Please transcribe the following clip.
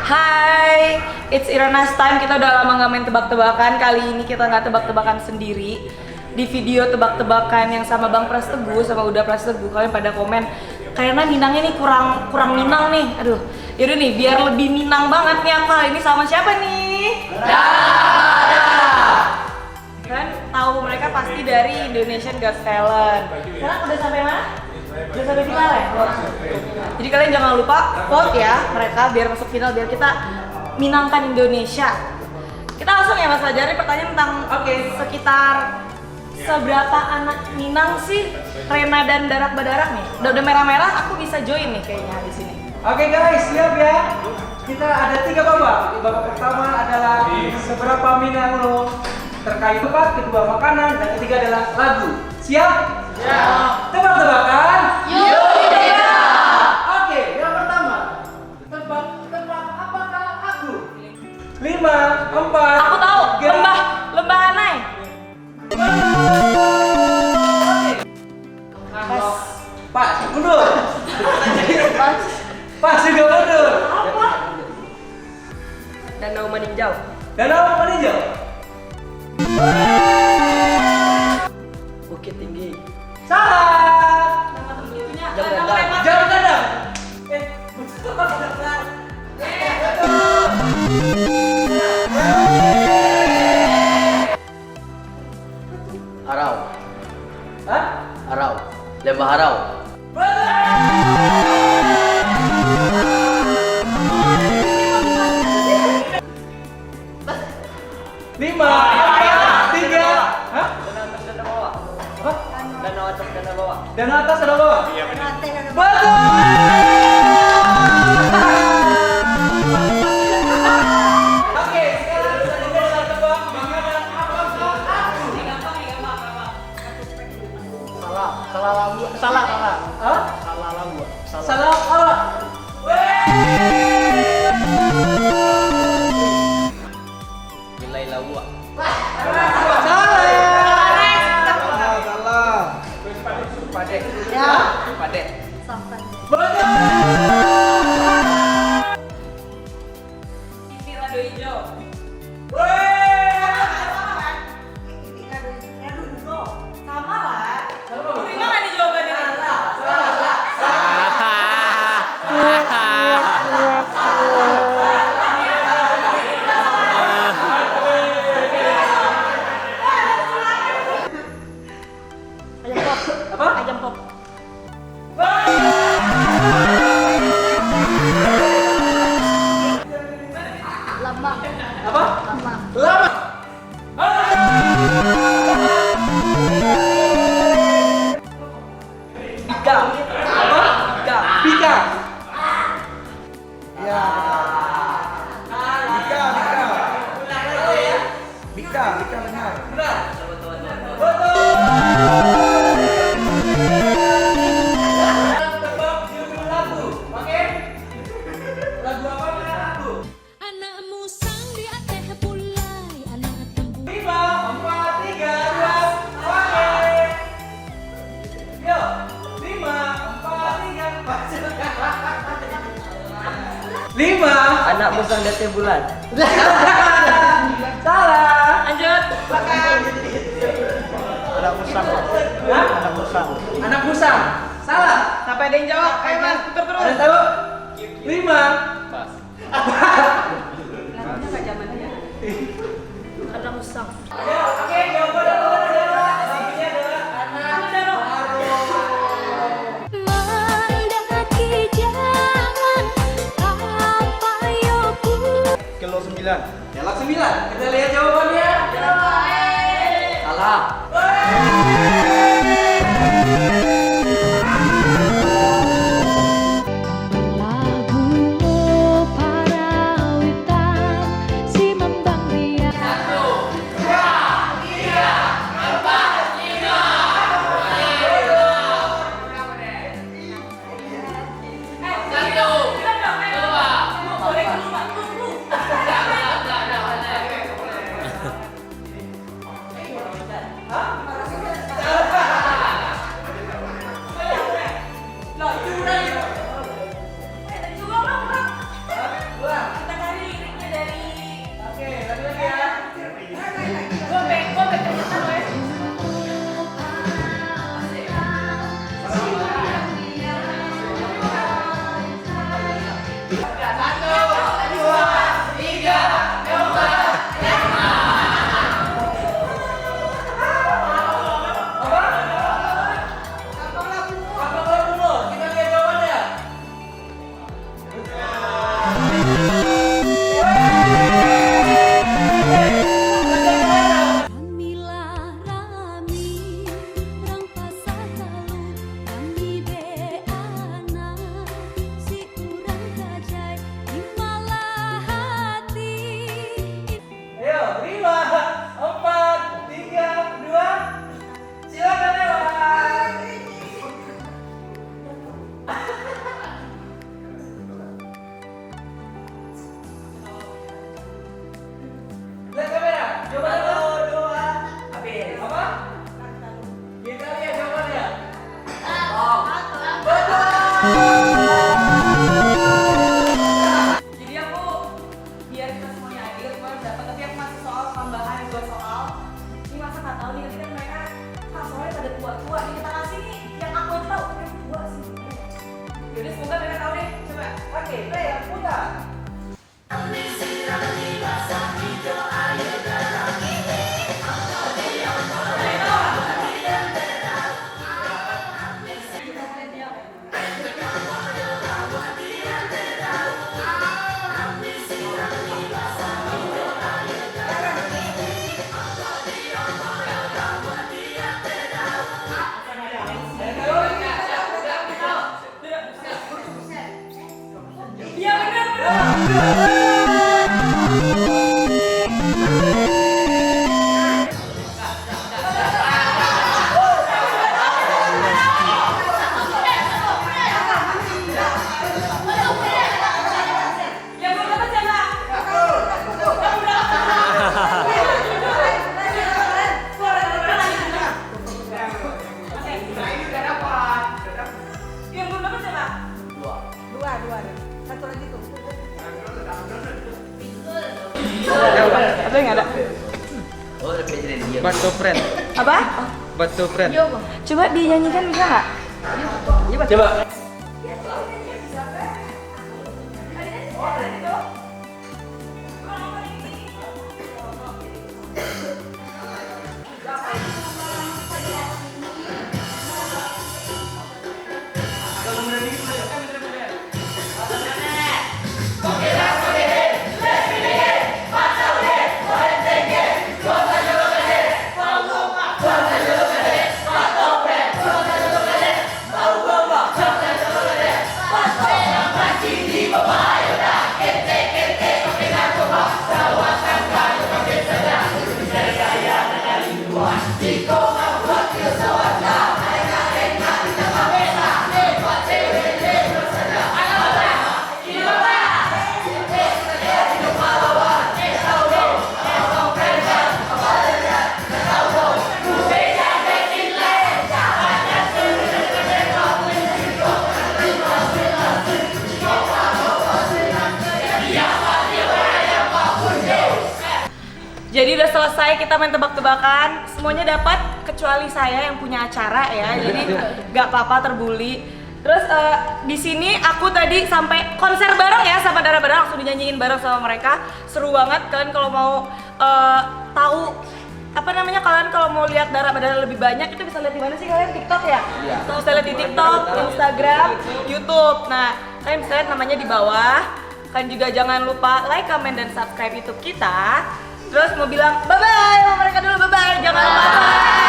Hai, it's Iranas time. Kita udah lama nggak main tebak-tebakan. Kali ini kita nggak tebak-tebakan sendiri. Di video tebak-tebakan yang sama Bang Pras Teguh sama Uda Pras Teguh, kalian pada komen karena Minangnya nih kurang Minang nih. Aduh, yaudah nih biar lebih Minang banget nih aku ini sama siapa nih? Kalian tahu mereka pasti dari Indonesian Got Talent. Sekarang udah sampai mana? Udah sampai final ya? Jadi kalian jangan lupa vote ya mereka biar masuk final, biar kita minangkan Indonesia. Kita langsung ya Mas Fajar, pertanyaan tentang sekitar seberapa anak Minang sih Rena dan Darak Badarak nih? Udah merah-merah, aku bisa join nih kayaknya di sini. Oke guys, siap ya? Kita ada 3 babak. Babak pertama adalah seberapa Minang lo terkait tempat, kedua makanan, dan ketiga adalah lagu. Siap? Siap. Tebak-tebakan? Yuk kita! Oke, yang pertama. Tebak apakah aku? 5, 4. Aku tahu, lembah Anai. Pas, mundur. Pas juga mundur. Apa? Danau Meninjau. Danau Meninjau. Bukit Tinggi. Salah. Nama tembutunya. Jam kadang. Harau. Hah? Harau. Lembah Harau. Lima, 3. Hah? Danau atas, danau bawah. Dan atas ada bawah? Iya benar. Betul. Oke, sekarang kita akan tebak makanan apakah aku? Salah lambu. Salah. Hah? Salah lambu. Salah apa? Nilai lawa. Salah. Padek. Ya. Padek. Betul. Isi rado hijau. Sama lah. Terima nggak nih jawabannya? Apa? Ayam pop. Apa? Lama. Pika. Apa? Pika. Ya. Pika benar. Tebak judul lagu, oke? Lagu apa benar lagu? Anak musang di ateh pulai, anak tembu. 5, 4, 3, 2, oke. Yuk, 5, 4, 3, 5. Anak musang di atas bulan. Salah. Lanjut. Anak musang. Hah? Anak musang. Anak musang. Salah. Sampai ada yang jawab. Ayo Mas, putar terus. Ada tahu? 5. Pas. Lagunya nggak zaman ya. Ada musang. Ayo, oke, jawabannya adalah lagunya adalah Mendaki jalan apa yoku. Kilo 9. Kelak 9. Kita lihat jawabannya. Salah. Lagumu parawitan si membang dia. Yang belum dapat siapa? Yang belum dapat siapa? Dua. Satu lagi tuh. Apa yang ada? Batu friend. Apa? Batu friend. Coba dinyanyikan bisa nggak? Coba. Jadi udah selesai kita main tebak-tebakan, semuanya dapat kecuali saya yang punya acara ya. Jadi nggak apa-apa terbuli. Terus di sini aku tadi sampai konser bareng ya sama Dara bareng, langsung dinyanyiin bareng sama mereka. Seru banget. Kalian kalau mau tahu apa namanya, kalian kalau mau lihat Dara lebih banyak itu bisa lihat di mana sih kalian? TikTok ya? Iya. Bisa lihat di TikTok, Instagram, YouTube. Nah, kalian bisa lihat namanya di bawah. Kalian juga jangan lupa like, comment, dan subscribe YouTube kita. Terus mau bilang bye-bye sama mereka dulu, bye-bye. Jangan lupa bye.